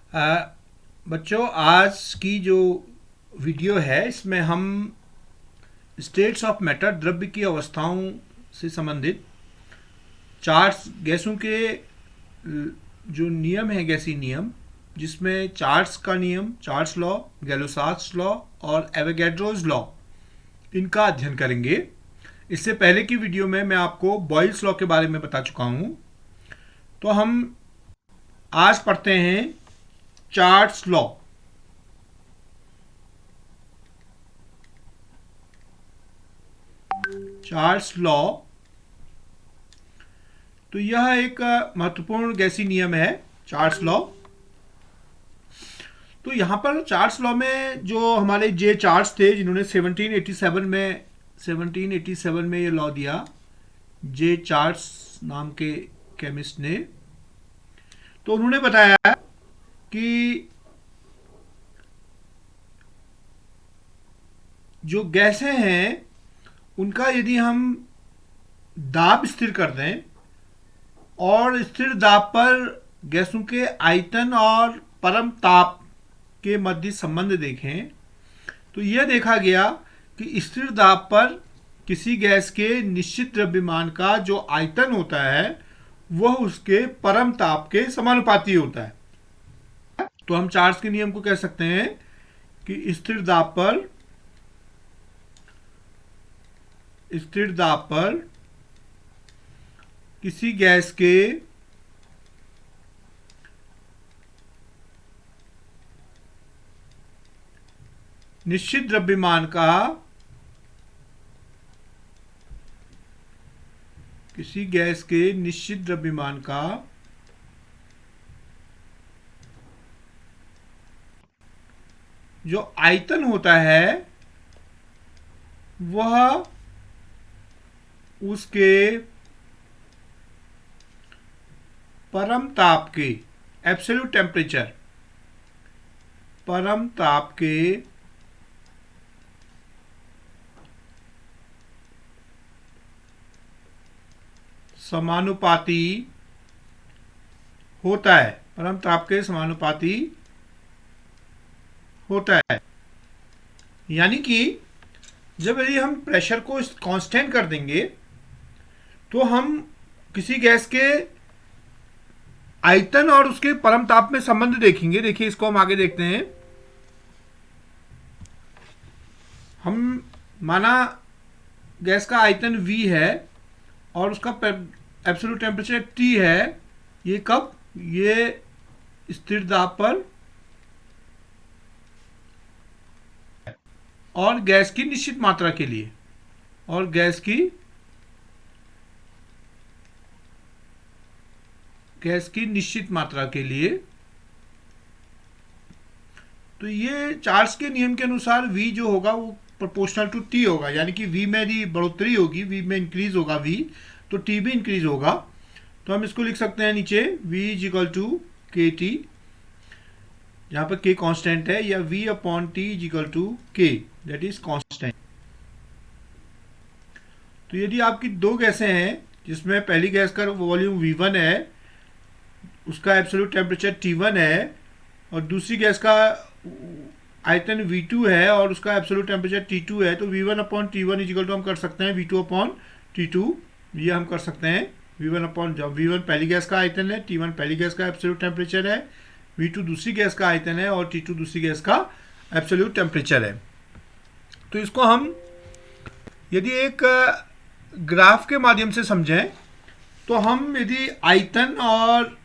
अ, बच्चों, आज की जो वीडियो है इसमें हम स्टेट्स ऑफ मैटर, द्रव्य की अवस्थाओं से संबंधित चार्ट्स, गैसों के जो नियम है, गैसी नियम, जिसमें चार्ट्स का नियम, चार्ट्स लॉ, गैलोसार्स लॉ और एवोगैड्रोस लॉ, इनका अध्ययन करेंगे। इससे पहले की वीडियो में मैं आपको बॉयल्स लॉ के बारे में बता चुका हूँ। तो हम आज पढ़ते हैं चार्ट्स लॉ। चार्ल्स लॉ, तो यह एक महत्वपूर्ण गैसी नियम है, चार्ल्स लॉ। तो यहाँ पर चार्ल्स लॉ में जो हमारे जे चार्ल्स थे, जिन्होंने 1787 में ये लॉ दिया, जे चार्ल्स नाम के केमिस्ट ने, तो उन्होंने बताया कि जो गैसें हैं उनका यदि हम दाब स्थिर कर दें और स्थिर दाब पर गैसों के आयतन और परम ताप के मध्य संबंध देखें, तो यह देखा गया कि स्थिर दाब पर किसी गैस के निश्चित द्रव्यमान का जो आयतन होता है वह उसके परम ताप के समानुपाती होता है। तो हम चार्ल्स के नियम को कह सकते हैं कि स्थिर दाब पर किसी गैस के निश्चित द्रव्यमान का जो आयतन होता है वह उसके परम ताप के, एब्सोल्यूट टेम्परेचर, परम ताप के समानुपाती होता है, परम ताप के समानुपाती होता है। यानी कि जब यदि हम प्रेशर को कांस्टेंट कर देंगे तो हम किसी गैस के आयतन और उसके परम ताप में संबंध देखेंगे। देखिए, इसको हम आगे देखते हैं। हम माना गैस का आयतन V है और उसका एब्सोल्यूट टेम्परेचर T है। ये कब? ये स्थिर दाब पर और गैस की निश्चित मात्रा के लिए, और गैस की निश्चित मात्रा के लिए। तो ये चार्ल्स के नियम के अनुसार V जो होगा वो प्रोपोर्शनल टू T होगा, यानी कि V में यदि बढ़ोतरी होगी, V में इंक्रीज होगा V, तो T भी इंक्रीज होगा। तो हम इसको लिख सकते हैं नीचे, V is equal to K T, जहाँ पर K कांस्टेंट है, या V upon T is equal to K, that is constant. तो यदि आपकी दो गैसें हैं जिसमें पहली गैस का वॉल्यूम V1 है, उसका एब्सोल्यूट टेम्परेचर T1 है, और दूसरी गैस का आयतन V2 है और उसका एब्सोल्यूट टेम्परेचर T2 है, तो V1 upon T1 is equal to हम कर सकते हैं V2 अपॉन T2। ये हम कर सकते हैं V1 अपॉन, जब V1 पहली गैस का आयतन है, T1 पहली गैस का एब्सोल्यूट टेम्परेचर है, V2 दूसरी गैस का आयतन है और T2 दूसरी गैस का एब्सोल्यूट टेम्परेचर है। तो इसको हम यदि एक ग्राफ के माध्यम से समझें, तो हम यदि आयतन और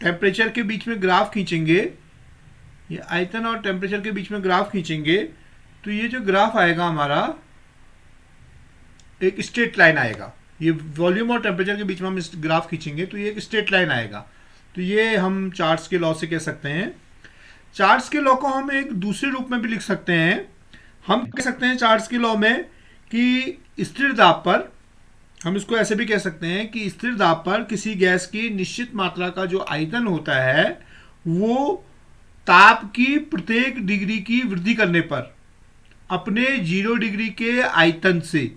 टेम्परेचर के बीच में ग्राफ खींचेंगे, ये आयतन और टेम्परेचर के बीच में ग्राफ खींचेंगे, तो ये जो ग्राफ आएगा हमारा, एक स्ट्रेट लाइन आएगा। ये वॉल्यूम और टेम्परेचर के बीच में हम इस ग्राफ खींचेंगे तो ये एक स्ट्रेट लाइन आएगा। तो ये हम चार्ल्स के लॉ से कह सकते हैं। चार्ल्स के लॉ को हम एक दूसरे रूप में भी लिख सकते हैं। हम कह सकते हैं चार्ल्स के लॉ में कि स्थिर दाब पर, हम इसको ऐसे भी कह सकते हैं कि स्थिर दाब पर किसी गैस की निश्चित मात्रा का जो आयतन होता है वो ताप की प्रत्येक डिग्री की वृद्धि करने पर अपने 0 डिग्री के आयतन से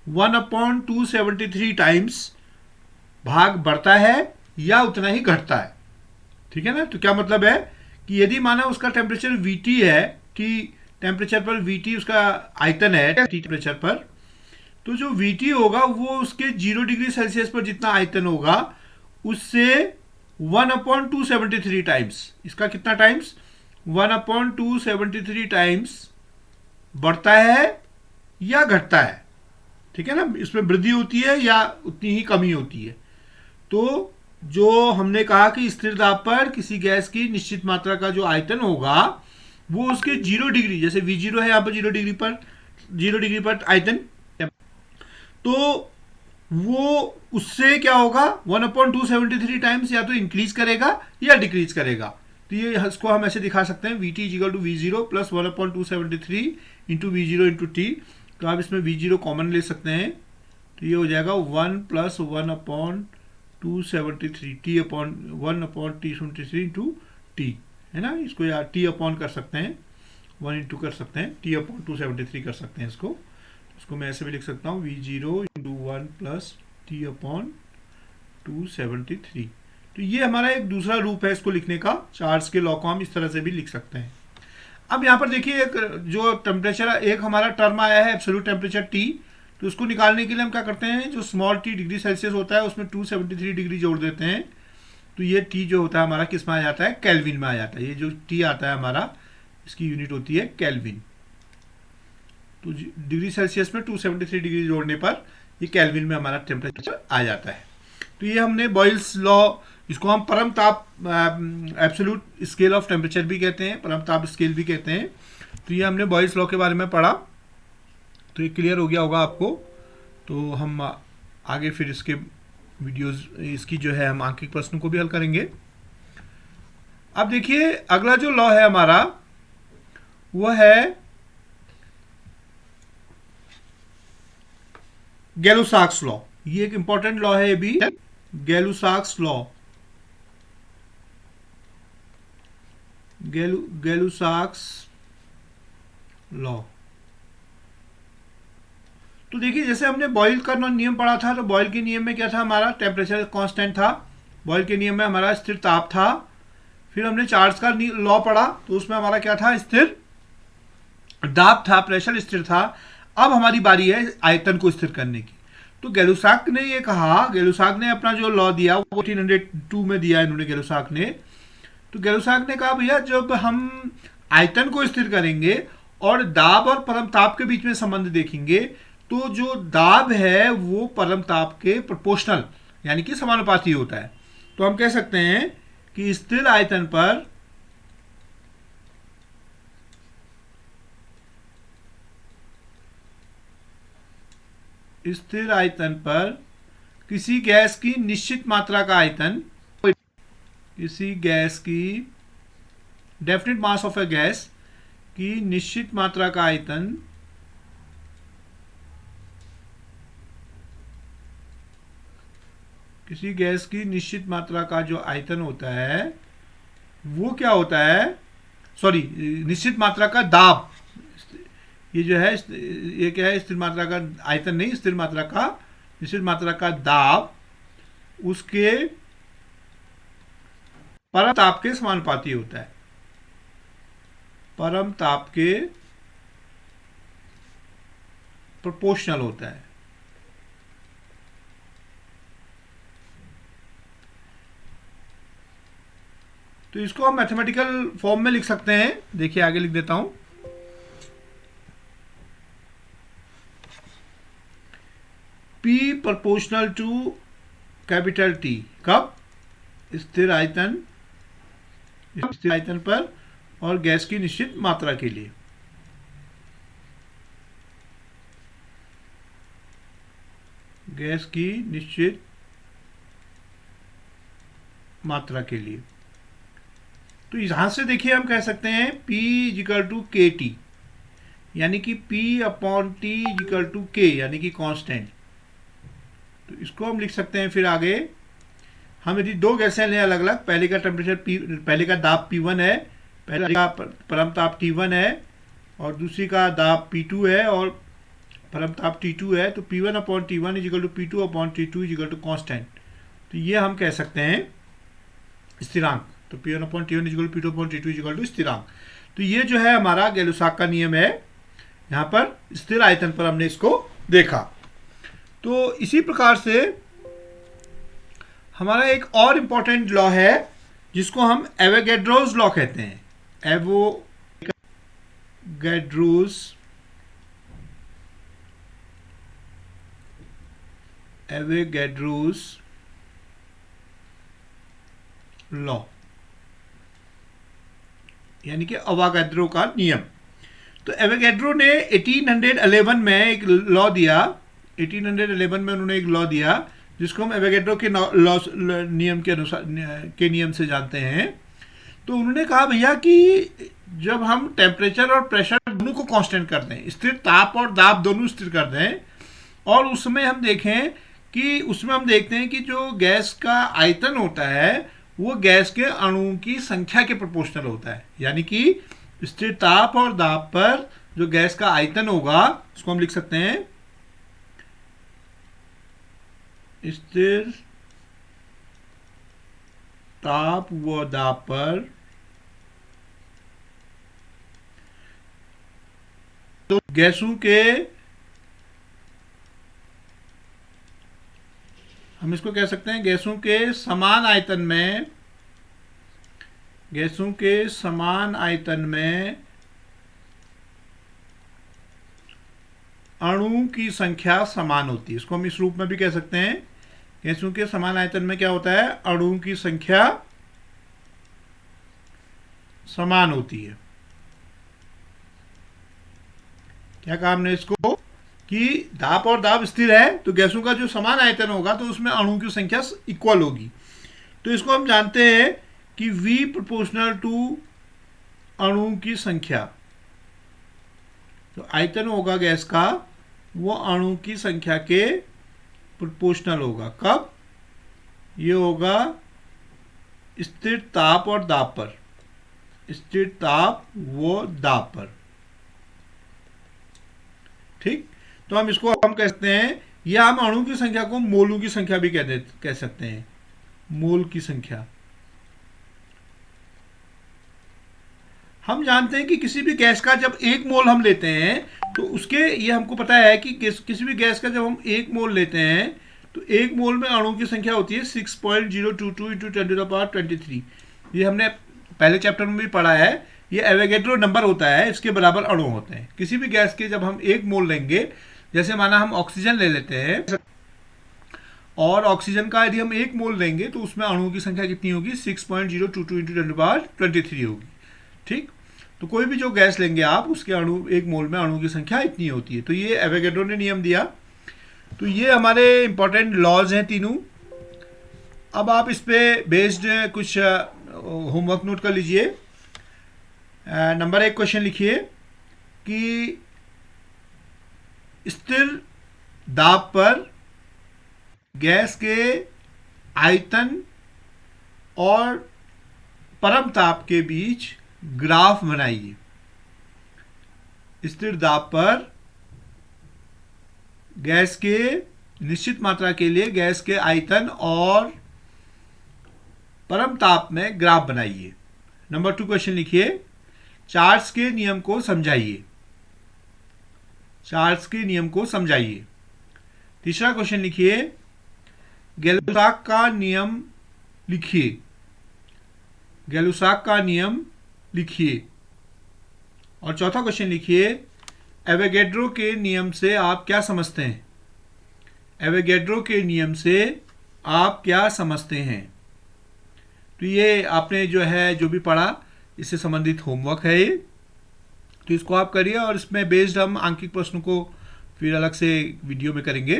1/273 टाइम्स भाग बढ़ता है या उतना ही घटता है। ठीक है ना। तो क्या मतलब है कि यदि माना उसका टेम्परेचर Vt है, T टेम्परेचर पर Vt उसका आयतन है T टेम्परेचर पर, तो जो Vt होगा वो उसके 0 डिग्री सेल्सियस पर जितना आयतन होगा उससे 1/273 टाइम्स, इसका कितना टाइम्स, 1/273 टाइम्स बढ़ता है या घटता है। ठीक है ना, इसमें वृद्धि होती है या उतनी ही कमी होती है। तो जो हमने कहा कि स्थिर दाब पर किसी गैस की निश्चित मात्रा का जो आयतन होगा वो उसके 0 डिग्री, जैसे V0 है यहाँ पर 0 डिग्री पर आयतन, तो वो उससे क्या होगा 1/273 टाइम्स या तो इंक्रीज करेगा या डिक्रीज करेगा। तो ये इसको हम ऐसे दिखा सकते हैं VT = V0 + 1/273 × V0 × T। तो आप इसमें V0 कॉमन ले सकते हैं, तो ये हो जाएगा 1 + 1/273 1/273 × T, है ना। इसको या T अपॉन कर सकते हैं, 1 × कर सकते हैं, T/273 कर सकते हैं इसको मैं ऐसे भी लिख सकता हूँ V0 × 1 + T/273। तो ये हमारा एक दूसरा रूप है इसको लिखने का। चार्ल्स के लॉ को हम इस तरह से भी लिख सकते हैं। अब यहाँ पर देखिए एक जो टेम्परेचर, एक हमारा टर्म आया है एब्सोल्यूट टेम्परेचर T, तो उसको निकालने के लिए हम क्या करते हैं, जो स्मॉल t डिग्री सेल्सियस होता है उसमें 273 डिग्री जोड़ देते हैं। तो ये T जो होता है हमारा किस में आ जाता है, केल्विन में आ जाता है। ये जो T आता है हमारा, इसकी यूनिट होती है केल्विन। तो डिग्री सेल्सियस में 273 डिग्री जोड़ने पर ये केल्विन में हमारा टेम्परेचर आ जाता है। तो ये हमने बॉयल्स लॉ, इसको हम परम ताप एब्सोल्यूट स्केल ऑफ टेम्परेचर भी कहते हैं, परम ताप स्केल भी कहते हैं। तो ये हमने बॉयल्स लॉ के बारे में पढ़ा, तो ये क्लियर हो गया होगा आपको। तो हम आगे फिर इसके वीडियोस, इसकी जो है हम आंकिक प्रश्नों को भी हल करेंगे। अब देखिए अगला जो लॉ है हमारा वह है गैलुसाक्स लॉ। ये एक इंपॉर्टेंट लॉ है, ये भी गैलुसाक्स लॉ, गैलुसाक्स लॉ। तो देखिए जैसे हमने बॉयल का नियम पढ़ा था, तो बॉयल के नियम में क्या था, हमारा टेम्परेचर कांस्टेंट था। बॉयल के नियम में हमारा स्थिर ताप था। फिर हमने चार्ल्स का लॉ पढ़ा, तो उसमें हमारा क्या था, स्थिर दाब था, प्रेशर स्थिर था। अब हमारी बारी है आयतन को स्थिर करने की। तो गैलुसाक ने ये कहा, गैलुसाक ने अपना जो लॉ दिया वो 1802 में दिया इन्होंने, गैलुसाक ने। तो गैलुसाक ने कहा भैया जब हम आयतन को स्थिर करेंगे और दाब और परम ताप के बीच में संबंध देखेंगे, तो जो दाब है वो परम ताप के प्रोपोर्शनल यानी कि समानुपाती होता है। तो हम कह सकते हैं कि स्थिर आयतन पर किसी गैस की निश्चित मात्रा का आयतन, किसी गैस की definite mass of A gas की निश्चित मात्रा का आयतन किसी गैस की निश्चित मात्रा का जो आयतन होता है वो क्या होता है, सॉरी निश्चित मात्रा का दाब, ये जो है ये क्या है, स्थिर मात्रा का आयतन नहीं, स्थिर मात्रा का, निश्चित मात्रा का दाब उसके परम ताप के समानुपाती होता है, परम ताप के प्रोपोर्शनल होता है। तो इसको हम मैथमेटिकल फॉर्म में लिख सकते हैं। देखिए आगे लिख देता हूं, P proportional to capital T, कब, स्थिर आयतन पर और गैस की निश्चित मात्रा के लिए। गैस की निश्चित मात्रा के लिए। तो यहां से देखिए हम कह सकते हैं P = KT, यानी कि P/T = K, यानी कि कांस्टेंट। तो इसको हम लिख सकते हैं। फिर आगे हम यदि दो गैसें लें अलग अलग, पहले का टेम्परेचर पहले का दाब P1 है, पहले का परम ताप T1 है और दूसरी का दाब P2 है और परम ताप T2 है, तो P1/T1 = P2/T2 = कांस्टेंट। तो ये हम कह सकते हैं स्थिरांक। तो P1/T1 equal to P2/T2 equal to स्थिरांक। तो ये जो है हमारा गैलुसाक का नियम है, यहाँ पर स्थिर आयतन पर हमने इसको देखा। तो इसी प्रकार से हमारा एक और इंपॉर्टेंट लॉ है जिसको हम एवोगैड्रोस लॉ कहते हैं। एवोगैड्रोस लॉ, यानी कि अवागाद्रो का नियम। तो एवोगैड्रो ने 1811 में एक लॉ दिया, 1811 में उन्होंने एक लॉ दिया जिसको हम एवोगैड्रो के लॉ नियम के अनुसार के नियम से जानते हैं। तो उन्होंने कहा भैया कि जब हम टेम्परेचर और प्रेशर दोनों को कांस्टेंट कर दें, स्थिर ताप और दाब दोनों स्थिर कर दें, और उसमें हम देखें कि उसमें हम देखते हैं कि जो गैस का आयतन होता है वो गैस के अणुओं की संख्या के प्रोपोर्शनल होता है। यानी कि स्थिर ताप और दाब पर जो गैस का आयतन होगा उसको हम लिख सकते हैं स्थिर ताप व दाब पर तो गैसों के, हम इसको कह सकते हैं गैसों के समान आयतन में, गैसों के समान आयतन में अणु की संख्या समान होती है। इसको हम इस रूप में भी कह सकते हैं, गैसों के समान आयतन में क्या होता है, अणु की संख्या समान होती है। क्या कहा हमने इसको कि दाब और दाब स्थिर है तो गैसों का जो समान आयतन होगा तो उसमें अणुओं की संख्या इक्वल होगी। तो इसको हम जानते हैं कि V प्रोपोर्शनल टू अणुओं की संख्या, तो आयतन होगा गैस का वो अणु की संख्या के प्रोपोर्शनल होगा। कब? ये होगा स्थिर ताप और दाब पर, स्थिर ताप व दाब पर। ठीक, तो हम इसको हम कह सकते हैं, या हम अणु की संख्या को मोलों की संख्या भी कह सकते हैं, मोल की संख्या। हम जानते हैं कि किसी भी गैस का जब एक मोल हम लेते हैं तो उसके, ये हमको पता है कि किसी भी गैस का जब हम एक मोल लेते हैं तो एक मोल में अणु की संख्या होती है 6.022 × 10⁻23। ये हमने पहले चैप्टर में भी पढ़ा है। ये एवोगैड्रो नंबर होता है, इसके बराबर अणु होते हैं। किसी भी गैस के जब हम एक मोल लेंगे, जैसे माना हम ऑक्सीजन ले लेते हैं, और ऑक्सीजन का यदि हम एक मोल लेंगे तो उसमें अणुओं की संख्या कितनी होगी, 6.022 × 10⁻23 होगी। ठीक, तो कोई भी जो गैस लेंगे आप, उसके अणु, एक मोल में अणु की संख्या इतनी होती है। तो ये एवोगैड्रो ने नियम दिया। तो ये हमारे इंपॉर्टेंट लॉज हैं तीनों। अब आप इस पे बेस्ड कुछ होमवर्क नोट कर लीजिए। नंबर 1 क्वेश्चन लिखिए कि स्थिर दाब पर गैस के आयतन और परम ताप के बीच ग्राफ बनाइए। स्थिर दाब पर गैस के निश्चित मात्रा के लिए गैस के आयतन और परम ताप में ग्राफ बनाइए। नंबर 2 क्वेश्चन लिखिए, चार्ल्स के नियम को समझाइए। चार्ल्स के नियम को समझाइए। तीसरा क्वेश्चन लिखिए, गैलुसाक का नियम लिखिए। गैलुसाक का नियम लिखिए। और चौथा क्वेश्चन लिखिए, एवोगैड्रो के नियम से आप क्या समझते हैं। एवोगैड्रो के नियम से आप क्या समझते हैं। तो ये आपने जो है जो भी पढ़ा इससे संबंधित होमवर्क है ये, तो इसको आप करिए, और इसमें बेस्ड हम आंकिक प्रश्नों को फिर अलग से वीडियो में करेंगे।